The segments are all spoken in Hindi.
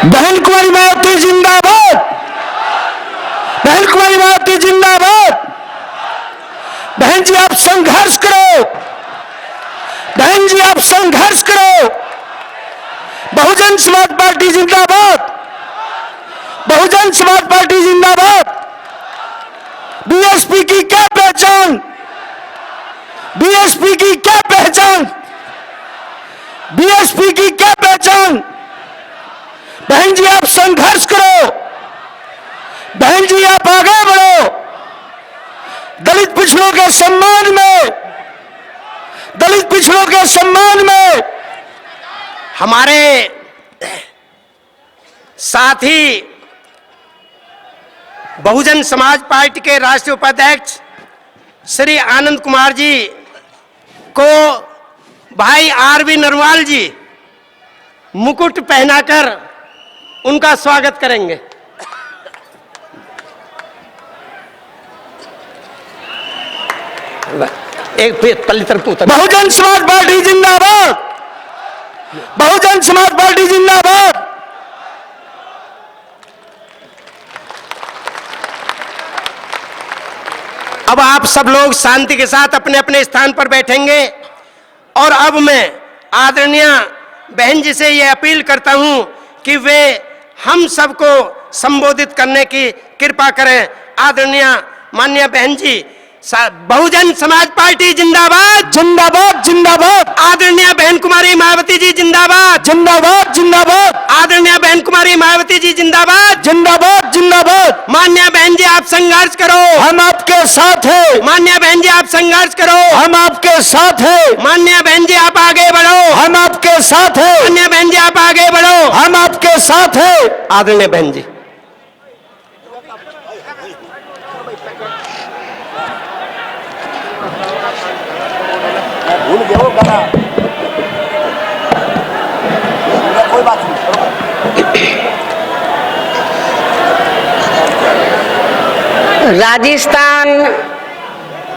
बहन कुमारी मायावती जिंदाबाद, बहन कुमारी मायावती जिंदाबाद। बहन जी आप संघर्ष करो, बहन जी आप संघर्ष करो। बहुजन समाज पार्टी जिंदाबाद, बहुजन समाज पार्टी जिंदाबाद। बीएसपी की क्या पहचान, बीएसपी की क्या पहचान, बीएसपी की क्या पहचान। बहन जी आप संघर्ष करो, बहन जी आप आगे बढ़ो। दलित पिछड़ों के सम्मान में, दलित पिछड़ों के सम्मान में। हमारे साथी बहुजन समाज पार्टी के राष्ट्रीय उपाध्यक्ष श्री आनंद कुमार जी को भाई आरवी नरवाल जी मुकुट पहनाकर उनका स्वागत करेंगे। एक पल्लितर पूत। बहुजन समाज पार्टी जिंदाबाद, बहुजन समाज पार्टी जिंदाबाद। अब आप सब लोग शांति के साथ अपने अपने स्थान पर बैठेंगे और अब मैं आदरणीय बहन जी से यह अपील करता हूं कि वे हम सबको संबोधित करने की कृपा करें। आदरणीय माननीय बहन जी, बहुजन समाज पार्टी जिंदाबाद, जिंदाबाद जिंदाबाद। आदरणीय बहन कुमारी मायावती जी जिंदाबाद, जिंदाबाद जिंदाबाद। आदरणीय बहन कुमारी मायावती जी जिंदाबाद, जिंदाबाद जिंदाबाद। माननीय बहन जी आप संघर्ष करो, हम आपके साथ हैं। माननीय बहन जी आप संघर्ष करो, हम आपके साथ हैं। माननीय बहन जी आप आगे बढ़ो, हम आपके साथ हैं। माननीय बहन जी आप आगे बढ़ो, हम आपके साथ हैं। आदरणीय बहन जी। भूल गए वो गाना, कोई बात नहीं। राजस्थान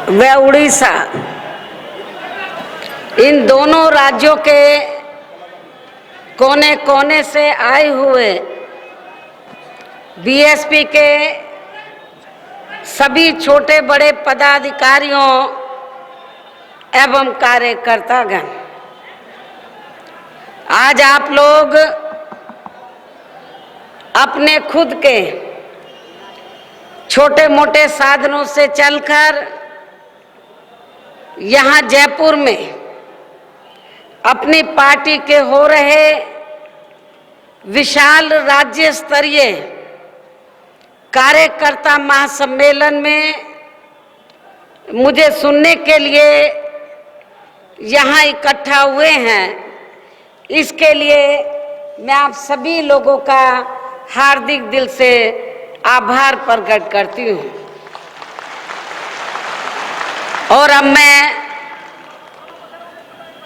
व उड़ीसा, इन दोनों राज्यों के कोने कोने से आए हुए बीएसपी के सभी छोटे बड़े पदाधिकारियों एवं कार्यकर्तागण, आज आप लोग अपने खुद के छोटे मोटे साधनों से चलकर यहाँ जयपुर में अपनी पार्टी के हो रहे विशाल राज्य स्तरीय कार्यकर्ता महासम्मेलन में मुझे सुनने के लिए यहाँ इकट्ठा हुए हैं। इसके लिए मैं आप सभी लोगों का हार्दिक दिल से आभार प्रकट करती हूँ। और अब मैं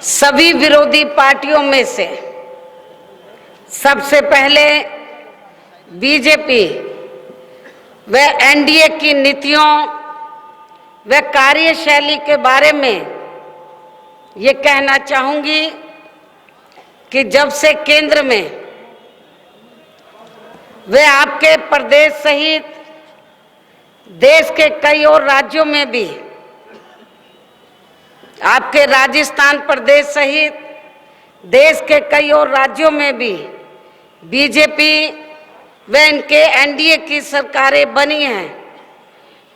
सभी विरोधी पार्टियों में से सबसे पहले बीजेपी व एनडीए की नीतियों व कार्यशैली के बारे में ये कहना चाहूंगी कि जब से केंद्र में वे आपके प्रदेश सहित देश के कई और राज्यों में भी, आपके राजस्थान प्रदेश सहित देश के कई और राज्यों में भी बीजेपी व इनके एनडीए की सरकारें बनी हैं,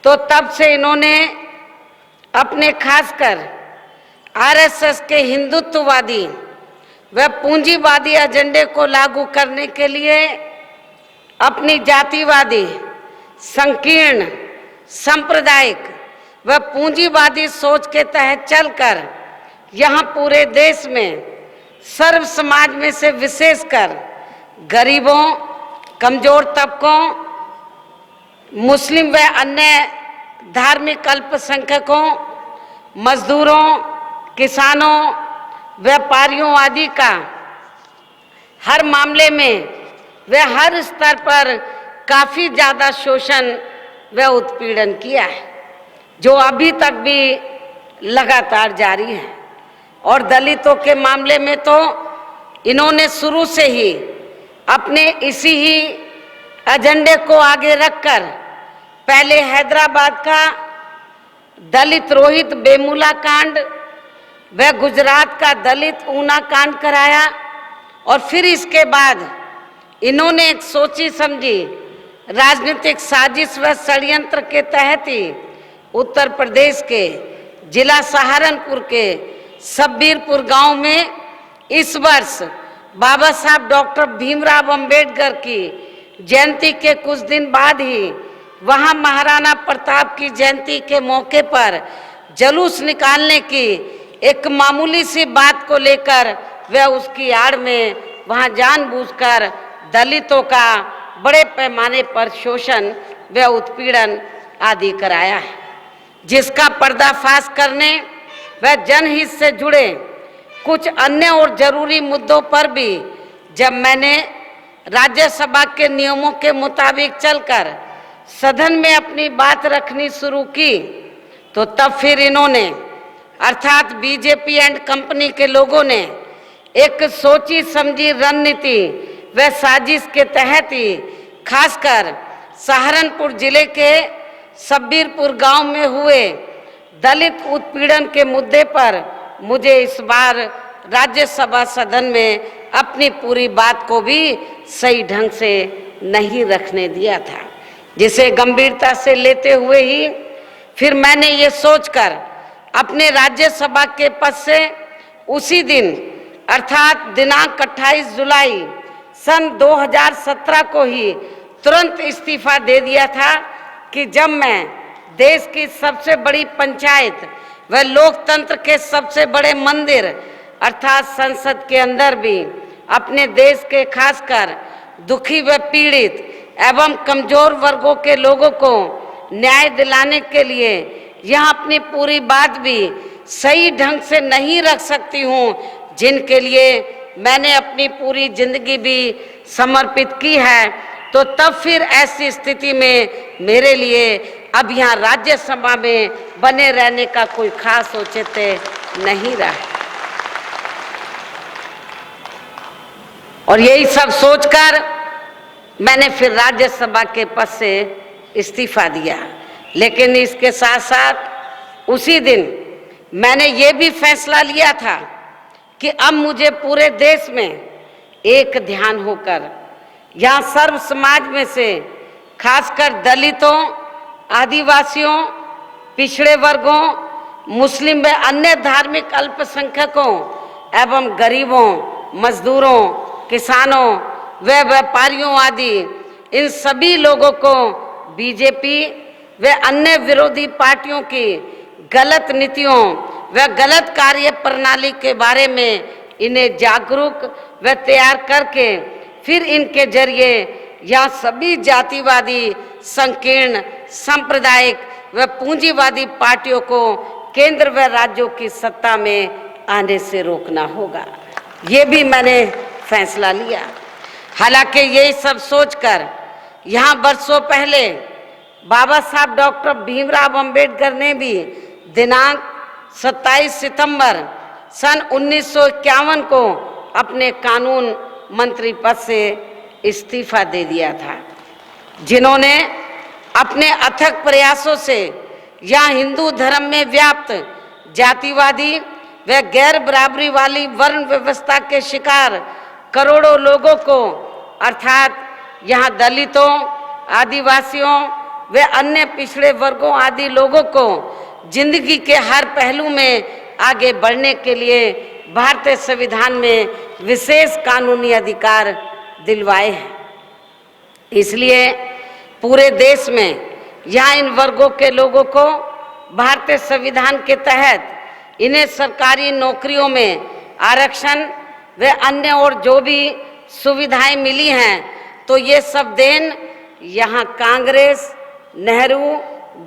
तो तब से इन्होंने अपने खासकर आरएसएस के हिंदुत्ववादी व पूंजीवादी एजेंडे को लागू करने के लिए अपनी जातिवादी, संकीर्ण, सांप्रदायिक व पूंजीवादी सोच के तहत चलकर यहाँ पूरे देश में सर्व समाज में से विशेषकर गरीबों, कमजोर तबकों, मुस्लिम व अन्य धार्मिक अल्पसंख्यकों, मजदूरों, किसानों, व्यापारियों आदि का हर मामले में व हर स्तर पर काफ़ी ज़्यादा शोषण व उत्पीड़न किया है, जो अभी तक भी लगातार जारी है। और दलितों के मामले में तो इन्होंने शुरू से ही अपने इसी ही एजेंडे को आगे रखकर पहले हैदराबाद का दलित रोहित वेमुला कांड व गुजरात का दलित ऊना कांड कराया और फिर इसके बाद इन्होंने एक सोची समझी राजनीतिक साजिश व षड्यंत्र के तहत ही उत्तर प्रदेश के जिला सहारनपुर के शब्बीरपुर गांव में इस वर्ष बाबा साहब डॉक्टर भीमराव अंबेडकर की जयंती के कुछ दिन बाद ही वहां महाराणा प्रताप की जयंती के मौके पर जुलूस निकालने की एक मामूली सी बात को लेकर वह उसकी आड़ में वहां जानबूझकर दलितों का बड़े पैमाने पर शोषण व उत्पीड़न आदि कराया है, जिसका पर्दाफाश करने व जनहित से जुड़े कुछ अन्य और जरूरी मुद्दों पर भी जब मैंने राज्यसभा के नियमों के मुताबिक चलकर सदन में अपनी बात रखनी शुरू की तो तब फिर इन्होंने अर्थात बीजेपी एंड कंपनी के लोगों ने एक सोची समझी रणनीति व साजिश के तहत ही खासकर सहारनपुर जिले के शब्बीरपुर गांव में हुए दलित उत्पीड़न के मुद्दे पर मुझे इस बार राज्यसभा सदन में अपनी पूरी बात को भी सही ढंग से नहीं रखने दिया था, जिसे गंभीरता से लेते हुए ही फिर मैंने ये सोचकर अपने राज्यसभा के पद से उसी दिन अर्थात दिनांक 28 जुलाई सन 2017 को ही तुरंत इस्तीफा दे दिया था कि जब मैं देश की सबसे बड़ी पंचायत व लोकतंत्र के सबसे बड़े मंदिर अर्थात संसद के अंदर भी अपने देश के खासकर दुखी व पीड़ित एवं कमजोर वर्गों के लोगों को न्याय दिलाने के लिए यहाँ अपनी पूरी बात भी सही ढंग से नहीं रख सकती हूँ, जिनके लिए मैंने अपनी पूरी जिंदगी भी समर्पित की है, तो तब फिर ऐसी स्थिति में मेरे लिए अब यहाँ राज्यसभा में बने रहने का कोई खास औचित्य नहीं रहा। और यही सब सोचकर मैंने फिर राज्यसभा के पद से इस्तीफा दिया, लेकिन इसके साथ साथ उसी दिन मैंने ये भी फैसला लिया था कि अब मुझे पूरे देश में एक ध्यान होकर यहाँ सर्व समाज में से खासकर दलितों, आदिवासियों, पिछड़े वर्गों, मुस्लिम व अन्य धार्मिक अल्पसंख्यकों एवं गरीबों, मजदूरों, किसानों व व्यापारियों आदि इन सभी लोगों को बीजेपी व अन्य विरोधी पार्टियों की गलत नीतियों व गलत कार्य प्रणाली के बारे में इन्हें जागरूक व तैयार करके फिर इनके जरिए यह सभी जातिवादी, संकीर्ण, सांप्रदायिक व पूंजीवादी पार्टियों को केंद्र व राज्यों की सत्ता में आने से रोकना होगा। ये भी मैंने फैसला लिया। हालांकि यही सब सोचकर यहाँ वर्षों पहले बाबा साहब डॉक्टर भीमराव अंबेडकर ने भी दिनांक 27 सितंबर सन 1951 को अपने कानून मंत्री पद से इस्तीफा दे दिया था, जिन्होंने अपने अथक प्रयासों से यहाँ हिंदू धर्म में व्याप्त जातिवादी व गैर बराबरी वाली वर्ण व्यवस्था के शिकार करोड़ों लोगों को अर्थात यहाँ दलितों, आदिवासियों व अन्य पिछड़े वर्गों आदि लोगों को जिंदगी के हर पहलू में आगे बढ़ने के लिए भारतीय संविधान में विशेष कानूनी अधिकार दिलवाए हैं। इसलिए पूरे देश में यहाँ इन वर्गों के लोगों को भारतीय संविधान के तहत इन्हें सरकारी नौकरियों में आरक्षण व अन्य और जो भी सुविधाएं मिली हैं, तो ये सब देन यहाँ कांग्रेस, नेहरू,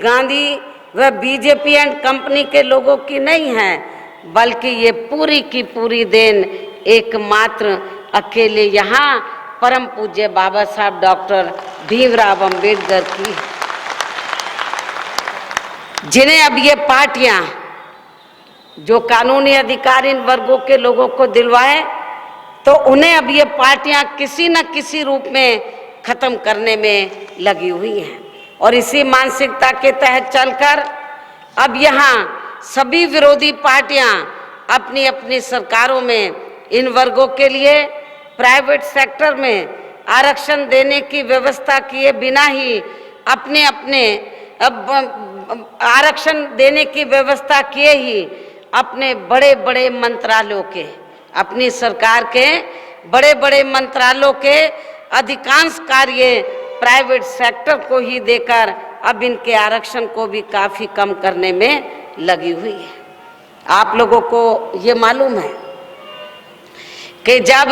गांधी व बीजेपी एंड कंपनी के लोगों की नहीं है, बल्कि ये पूरी की पूरी देन एकमात्र अकेले यहाँ परम पूज्य बाबा साहब डॉक्टर भीमराव अंबेडकर की है, जिन्हें अब ये पार्टियां जो कानूनी अधिकार इन वर्गों के लोगों को दिलवाए, तो उन्हें अब ये पार्टियां किसी न किसी रूप में खत्म करने में लगी हुई हैं। और इसी मानसिकता के तहत चलकर अब यहाँ सभी विरोधी पार्टियां अपनी अपनी सरकारों में इन वर्गों के लिए प्राइवेट सेक्टर में आरक्षण देने की व्यवस्था किए बिना ही अपने अपने आरक्षण देने की व्यवस्था किए ही अपने बड़े बड़े मंत्रालयों के, अपनी सरकार के बड़े बड़े मंत्रालयों के अधिकांश कार्य प्राइवेट सेक्टर को ही देकर अब इनके आरक्षण को भी काफी कम करने में लगी हुई है। आप लोगों को ये मालूम है कि जब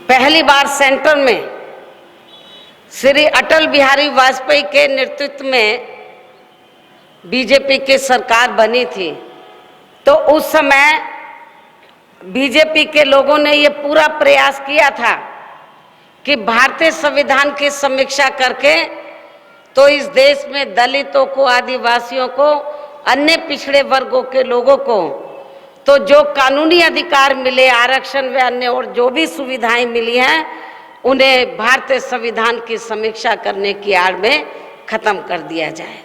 पहली बार सेंटर में श्री अटल बिहारी वाजपेयी के नेतृत्व में बीजेपी की सरकार बनी थी, तो उस समय बीजेपी के लोगों ने ये पूरा प्रयास किया था कि भारतीय संविधान की समीक्षा करके तो इस देश में दलितों को, आदिवासियों को, अन्य पिछड़े वर्गों के लोगों को तो जो कानूनी अधिकार मिले, आरक्षण व अन्य और जो भी सुविधाएं मिली हैं, उन्हें भारतीय संविधान की समीक्षा करने की आड़ में खत्म कर दिया जाए।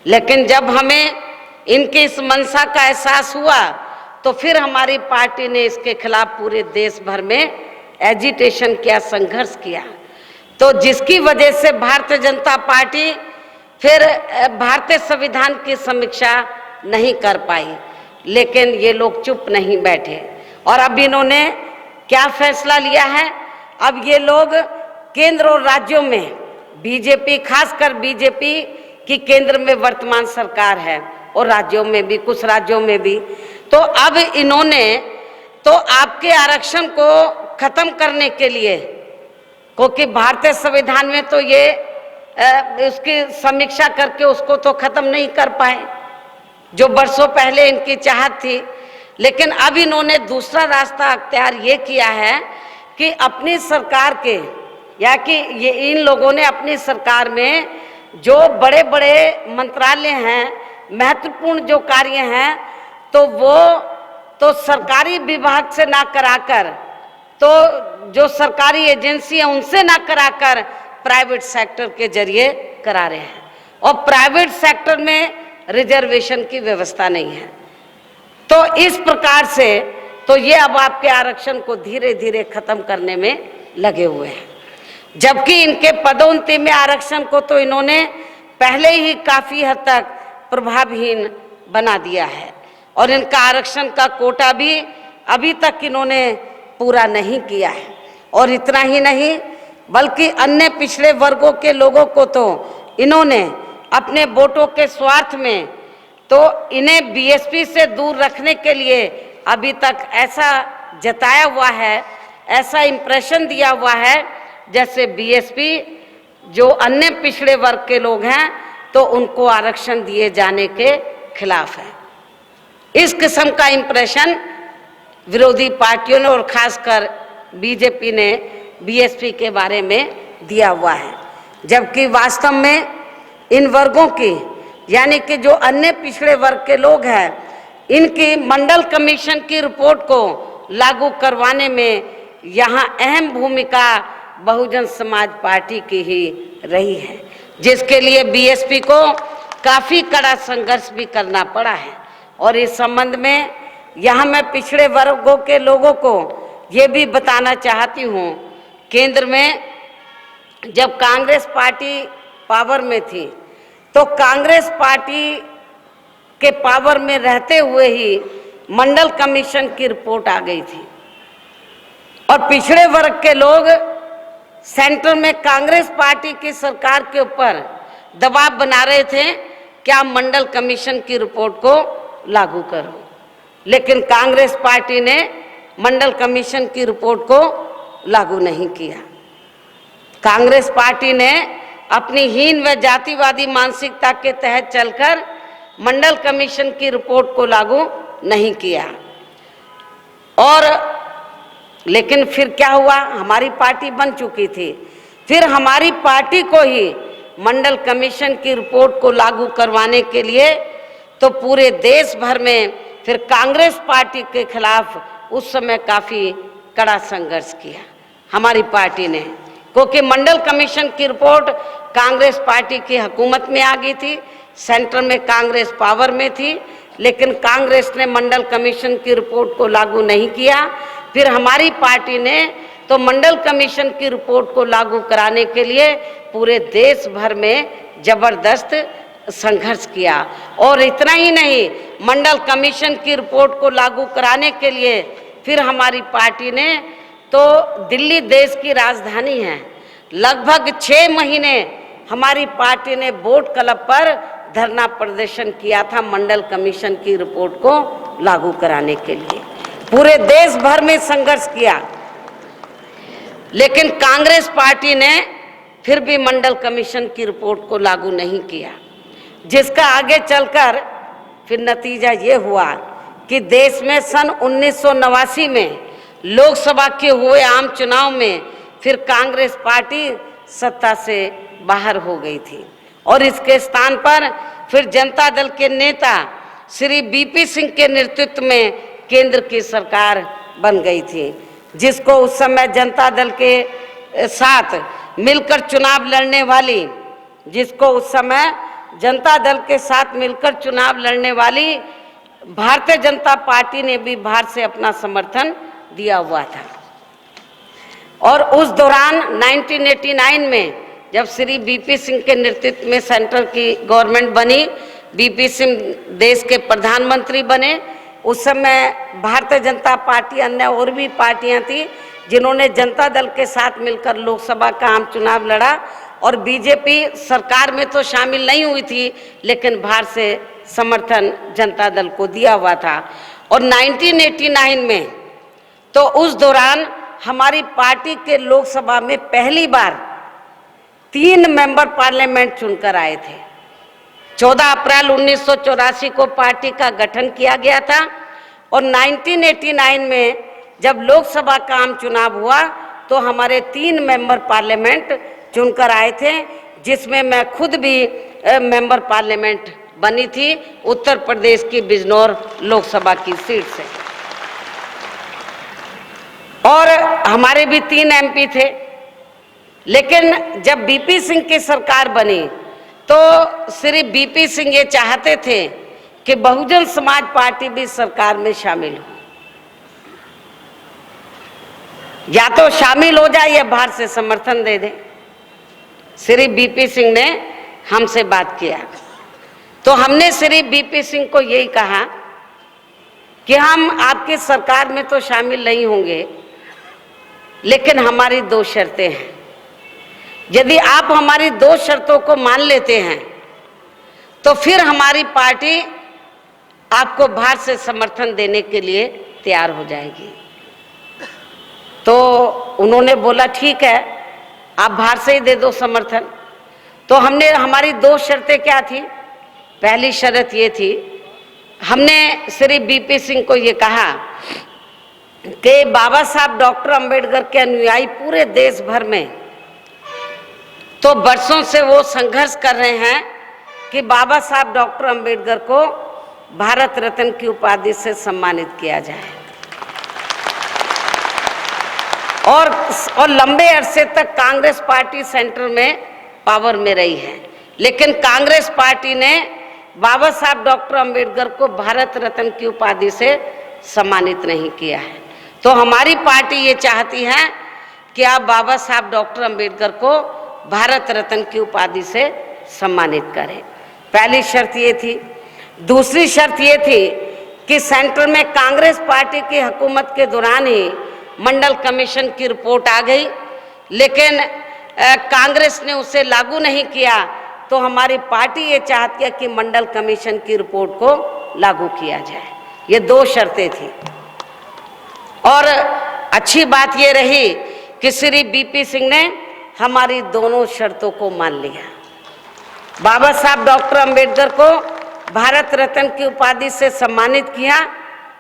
लेकिन जब हमें इनकी इस मंशा का एहसास हुआ तो फिर हमारी पार्टी ने इसके खिलाफ पूरे देश भर में एजिटेशन किया, संघर्ष किया। तो जिसकी वजह से भारतीय जनता पार्टी फिर भारतीय संविधान की समीक्षा नहीं कर पाई। लेकिन ये लोग चुप नहीं बैठे और अब इन्होंने क्या फैसला लिया है, अब ये लोग केंद्र और राज्यों में बीजेपी, खासकर बीजेपी की केंद्र में वर्तमान सरकार है और राज्यों में भी, कुछ राज्यों में भी, तो अब इन्होंने तो आपके आरक्षण को खत्म करने के लिए, क्योंकि भारतीय संविधान में तो ये उसकी समीक्षा करके उसको तो खत्म नहीं कर पाए जो वर्षों पहले इनकी चाहत थी। लेकिन अब इन्होंने दूसरा रास्ता अख्तियार ये किया है कि अपनी सरकार के, या कि ये इन लोगों ने अपनी सरकार में जो बड़े बड़े मंत्रालय हैं, महत्वपूर्ण जो कार्य हैं, तो वो तो सरकारी विभाग से ना कराकर, तो जो सरकारी एजेंसी है उनसे ना कराकर प्राइवेट सेक्टर के जरिए करा रहे हैं। और प्राइवेट सेक्टर में रिजर्वेशन की व्यवस्था नहीं है। तो इस प्रकार से तो ये अब आपके आरक्षण को धीरे धीरे खत्म करने में लगे हुए हैं, जबकि इनके पदोन्नति में आरक्षण को तो इन्होंने पहले ही काफी हद तक प्रभावहीन बना दिया है और इनका आरक्षण का कोटा भी अभी तक इन्होंने पूरा नहीं किया है। और इतना ही नहीं, बल्कि अन्य पिछड़े वर्गों के लोगों को तो इन्होंने अपने वोटों के स्वार्थ में तो इन्हें बीएसपी से दूर रखने के लिए अभी तक ऐसा जताया हुआ है, ऐसा इंप्रेशन दिया हुआ है जैसे बीएसपी जो अन्य पिछड़े वर्ग के लोग हैं तो उनको आरक्षण दिए जाने के खिलाफ है। इस किस्म का इंप्रेशन विरोधी पार्टियों ने और खासकर बीजेपी ने बीएसपी के बारे में दिया हुआ है, जबकि वास्तव में इन वर्गों की, यानी कि जो अन्य पिछड़े वर्ग के लोग हैं, इनकी मंडल कमीशन की रिपोर्ट को लागू करवाने में यहाँ अहम भूमिका बहुजन समाज पार्टी की ही रही है, जिसके लिए बीएसपी को काफी कड़ा संघर्ष भी करना पड़ा है। और इस संबंध में यहाँ मैं पिछड़े वर्गों के लोगों को ये भी बताना चाहती हूँ, केंद्र में जब कांग्रेस पार्टी पावर में थी तो कांग्रेस पार्टी के पावर में रहते हुए ही मंडल कमीशन की रिपोर्ट आ गई थी और पिछड़े वर्ग के लोग सेंटर में कांग्रेस पार्टी की सरकार के ऊपर दबाव बना रहे थे कि आप मंडल कमीशन की रिपोर्ट को लागू करो। लेकिन कांग्रेस पार्टी ने मंडल कमीशन की रिपोर्ट को लागू नहीं किया। कांग्रेस पार्टी ने अपनी हीन व जातिवादी मानसिकता के तहत चलकर मंडल कमीशन की रिपोर्ट को लागू नहीं किया। और लेकिन फिर क्या हुआ, हमारी पार्टी बन चुकी थी, फिर हमारी पार्टी को ही मंडल कमीशन की रिपोर्ट को लागू करवाने के लिए तो पूरे देश भर में फिर कांग्रेस पार्टी के खिलाफ उस समय काफ़ी कड़ा संघर्ष किया हमारी पार्टी ने, क्योंकि मंडल कमीशन की रिपोर्ट कांग्रेस पार्टी की हुकूमत में आ गई थी, सेंटर में कांग्रेस पावर में थी, लेकिन कांग्रेस ने मंडल कमीशन की रिपोर्ट को लागू नहीं किया। फिर हमारी पार्टी ने तो मंडल कमीशन की रिपोर्ट को लागू कराने के लिए पूरे देश भर में जबरदस्त संघर्ष किया। और इतना ही नहीं, मंडल कमीशन की रिपोर्ट को लागू कराने के लिए फिर हमारी पार्टी ने तो दिल्ली देश की राजधानी है, लगभग 6 महीने हमारी पार्टी ने बोट क्लब पर धरना प्रदर्शन किया था मंडल कमीशन की रिपोर्ट को लागू कराने के लिए। पूरे देश भर में संघर्ष किया, लेकिन कांग्रेस पार्टी ने फिर भी मंडल कमीशन की रिपोर्ट को लागू नहीं किया, जिसका आगे चलकर फिर नतीजा ये हुआ कि देश में सन 1989 में लोकसभा के हुए आम चुनाव में फिर कांग्रेस पार्टी सत्ता से बाहर हो गई थी और इसके स्थान पर फिर जनता दल के नेता श्री बीपी सिंह के नेतृत्व में केंद्र की सरकार बन गई थी, जिसको उस समय जनता दल के साथ मिलकर चुनाव लड़ने वाली भारतीय जनता पार्टी ने भी बाहर से अपना समर्थन दिया हुआ था। और उस दौरान 1989 में जब श्री बीपी सिंह के नेतृत्व में सेंटर की गवर्नमेंट बनी, बीपी सिंह देश के प्रधानमंत्री बने, उस समय भारतीय जनता पार्टी, अन्य और भी पार्टियां थी जिन्होंने जनता दल के साथ मिलकर लोकसभा का आम चुनाव लड़ा। और बीजेपी सरकार में तो शामिल नहीं हुई थी, लेकिन बाहर से समर्थन जनता दल को दिया हुआ था। और 1989 में तो उस दौरान हमारी पार्टी के लोकसभा में पहली बार 3 मेंबर पार्लियामेंट चुनकर आए थे। 14 अप्रैल 1984 को पार्टी का गठन किया गया था और 1989 में जब लोकसभा का आम चुनाव हुआ तो हमारे 3 मेंबर पार्लियामेंट चुनकर आए थे, जिसमें मैं खुद भी मेंबर पार्लियामेंट बनी थी उत्तर प्रदेश की बिजनौर लोकसभा की सीट से। और हमारे भी 3 एमपी थे। लेकिन जब बीपी सिंह की सरकार बनी तो श्री बीपी सिंह ये चाहते थे कि बहुजन समाज पार्टी भी सरकार में शामिल हो, या तो शामिल हो जाए या बाहर से समर्थन दे दे। श्री बीपी सिंह ने हमसे बात किया तो हमने श्री बीपी सिंह को यही कहा कि हम आपकी सरकार में तो शामिल नहीं होंगे, लेकिन हमारी 2 शर्तें हैं। यदि आप हमारी 2 शर्तों को मान लेते हैं तो फिर हमारी पार्टी आपको बाहर से समर्थन देने के लिए तैयार हो जाएगी। तो उन्होंने बोला ठीक है, आप बाहर से ही दे दो समर्थन। तो हमारी 2 शर्तें क्या थी? पहली शर्त ये थी, हमने श्री बीपी सिंह को ये कहा कि बाबा साहब डॉक्टर अंबेडकर के अनुयायी पूरे देश भर में तो बरसों से वो संघर्ष कर रहे हैं कि बाबा साहब डॉक्टर अंबेडकर को भारत रत्न की उपाधि से सम्मानित किया जाए। और लंबे अरसे तक कांग्रेस पार्टी सेंटर में पावर में रही है, लेकिन कांग्रेस पार्टी ने बाबा साहब डॉक्टर अंबेडकर को भारत रत्न की उपाधि से सम्मानित नहीं किया है। तो हमारी पार्टी ये चाहती है कि आप बाबा साहब डॉक्टर अंबेडकर को भारत रत्न की उपाधि से सम्मानित करें। पहली शर्त ये थी। दूसरी शर्त ये थी कि सेंटर में कांग्रेस पार्टी की हुकूमत के दौरान ही मंडल कमीशन की रिपोर्ट आ गई, लेकिन कांग्रेस ने उसे लागू नहीं किया। तो हमारी पार्टी ये चाहती है कि मंडल कमीशन की रिपोर्ट को लागू किया जाए। ये 2 शर्तें थी। और अच्छी बात ये रही कि श्री बीपी सिंह ने हमारी दोनों शर्तों को मान लिया। बाबा साहब डॉक्टर अंबेडकर को भारत रत्न की उपाधि से सम्मानित किया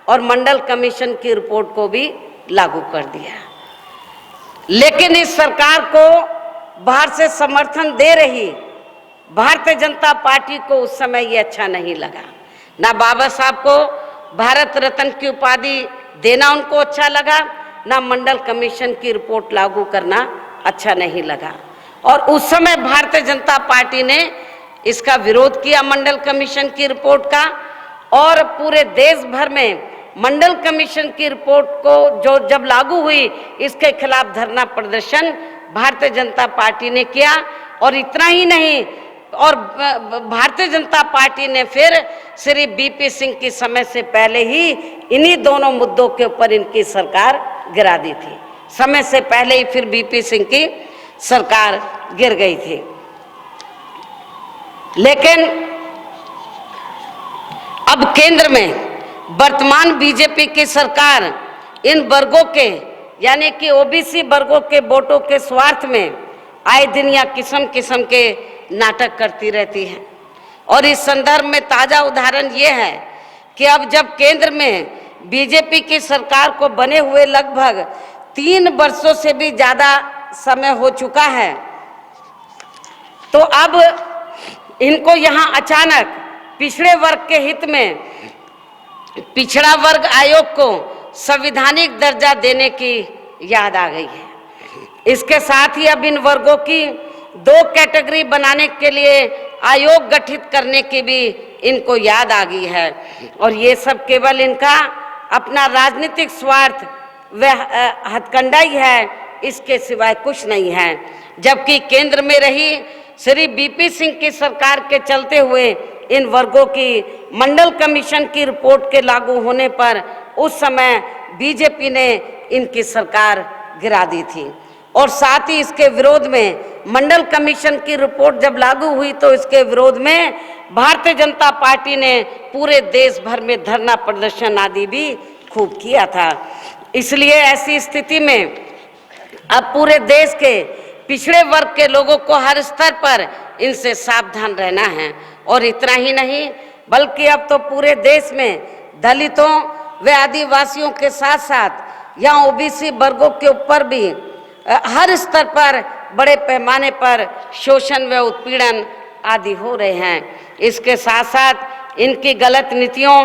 और मंडल कमीशन की रिपोर्ट को भी लागू कर दिया। लेकिन इस सरकार को बाहर से समर्थन दे रही भारतीय जनता पार्टी को उस समय ये अच्छा नहीं लगा। ना बाबा साहब को भारत रत्न की उपाधि देना उनको अच्छा लगा, ना मंडल कमीशन की रिपोर्ट लागू करना अच्छा नहीं लगा। और उस समय भारतीय जनता पार्टी ने इसका विरोध किया मंडल कमीशन की रिपोर्ट का, और पूरे देश भर में मंडल कमीशन की रिपोर्ट को जो जब लागू हुई इसके खिलाफ धरना प्रदर्शन भारतीय जनता पार्टी ने किया। और इतना ही नहीं, और भारतीय जनता पार्टी ने फिर श्री बीपी सिंह की समय से पहले ही इन्हीं दोनों मुद्दों के ऊपर इनकी सरकार गिरा दी थी। समय से पहले ही फिर बीपी सिंह की सरकार गिर गई थी। लेकिन अब केंद्र में वर्तमान बीजेपी की सरकार इन वर्गों के यानी कि ओबीसी वर्गों के वोटों के स्वार्थ में आए दिन या किस्म किस्म के नाटक करती रहती है। और इस संदर्भ में ताजा उदाहरण ये है कि अब जब केंद्र में बीजेपी की सरकार को बने हुए लगभग 3 वर्षों से भी ज्यादा समय हो चुका है, तो अब इनको यहाँ अचानक पिछड़े वर्ग के हित में पिछड़ा वर्ग आयोग को संवैधानिक दर्जा देने की याद आ गई है। इसके साथ ही अब इन वर्गों की 2 कैटेगरी बनाने के लिए आयोग गठित करने की भी इनको याद आ गई है। और ये सब केवल इनका अपना राजनीतिक स्वार्थ व हथकंडा ही है, इसके सिवाय कुछ नहीं है। जबकि केंद्र में रही श्री बीपी सिंह की सरकार के चलते हुए इन वर्गों की मंडल कमीशन की रिपोर्ट के लागू होने पर उस समय बीजेपी ने इनकी सरकार गिरा दी थी। और साथ ही इसके विरोध में मंडल कमीशन की रिपोर्ट जब लागू हुई तो इसके विरोध में भारतीय जनता पार्टी ने पूरे देश भर में धरना प्रदर्शन आदि भी खूब किया था। इसलिए ऐसी स्थिति में अब पूरे देश के पिछड़े वर्ग के लोगों को हर स्तर पर इनसे सावधान रहना है। और इतना ही नहीं, बल्कि अब तो पूरे देश में दलितों व आदिवासियों के साथ साथ यहाँ ओबीसी वर्गों के ऊपर भी हर स्तर पर बड़े पैमाने पर शोषण व उत्पीड़न आदि हो रहे हैं। इसके साथ साथ इनकी गलत नीतियों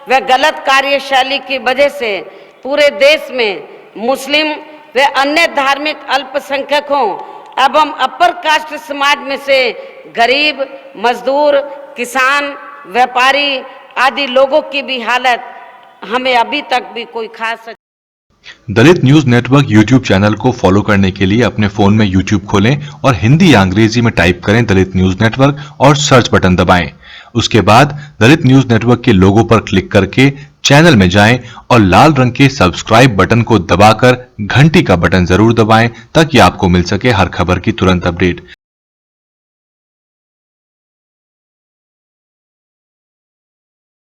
व गलत कार्यशैली की वजह से पूरे देश में मुस्लिम व अन्य धार्मिक अल्पसंख्यकों एवं अपर कास्ट समाज में से गरीब, मजदूर, किसान, व्यापारी आदि लोगों की भी हालत हमें अभी तक भी कोई खास। दलित न्यूज नेटवर्क यूट्यूब चैनल को फॉलो करने के लिए अपने फोन में यूट्यूब खोलें और हिंदी या अंग्रेजी में टाइप करें दलित न्यूज नेटवर्क और सर्च बटन दबाएं। उसके बाद दलित न्यूज नेटवर्क के लोगो पर क्लिक करके चैनल में जाएं और लाल रंग के सब्सक्राइब बटन को दबाकर घंटी का बटन जरूर दबाएं ताकि आपको मिल सके हर खबर की तुरंत अपडेट।